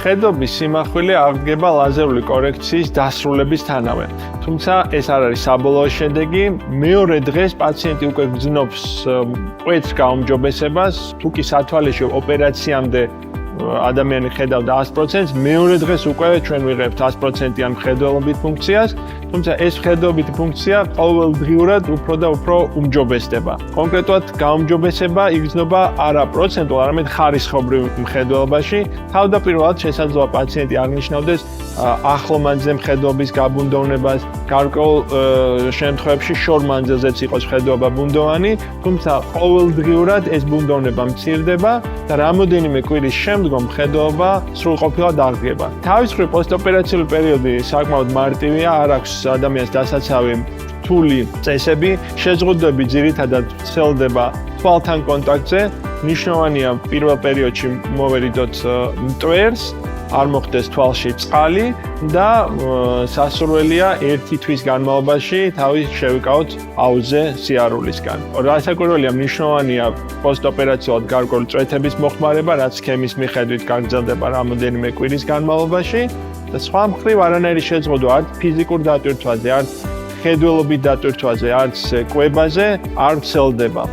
ხედობის სიმახვილე აღდგება ლაზერული კორექციის დასრულებისთანავე. თუმცა ეს არ არის საბოლოო შედეგი. მეორე დღეს პაციენტი უკვე გრძნობს კვეთს გაუმჯობესებას, თუ კი სათვალეში ოპერაციამდე ადამიანი ხედავდა 100%, მეორე დღეს უკვე ჩვენ ვიღებთ 100%-იან მხედველობით ფუნქციას, თუმცა ეს მხედველობითი ფუნქცია ყოველდღიურად უფრო და უფრო უმჯობესდება. კონკრეტულად გაუმჯობესება იგრძნობა არა პროცენტულად, არამედ ხარისხობრივ მხედველობაში. თავდაპირველად შესაძლოა პაციენტი აღნიშნავდეს ახლო მანძილზე მხედველობის გაბუნდოვნებას, გარკვეულ შემთხვევებში შორ მანძილზეც იყოს მხედველობა ბუნდოვანი, თუმცა ყოველდღიურად ეს ბუნდოვნება მცირდება და რამოდენიმე კვირის შემდგომ მხედველობა სრულყოფილად აღდგება. თავის მხრივ პოსტოპერაციული პერიოდი საკმაოდ მარტივია, არ აქვს ადამიანს დასაცავი რთული წესები, შეზღუდვები ძირითადად ვრცელდება თვალთან კონტაქტზე. მნიშვნელოვანია პირველ პერიოდში მოვერიდოთ მტვერს, არ მოხდეს თვალში წყალი და სასურველია 1 თვის განმავლობაში თავი შევიკავოთ აუზზე სიარულისგან. რასაკვირველია, მნიშვნელოვანია პოსტოპერაციულად გარკვეული წვეთების მოხმარება, რაც სქემის მიხედვით გაგრძელდება რამოდენიმე კვირის განმავლობაში და სხვა მხრივ არანაირი შეზღუდვა არც ფიზიკურ დატვირთვაზე, არც მხედველობით დატვირთვაზე, არც კვებაზე არ ვრცელდება.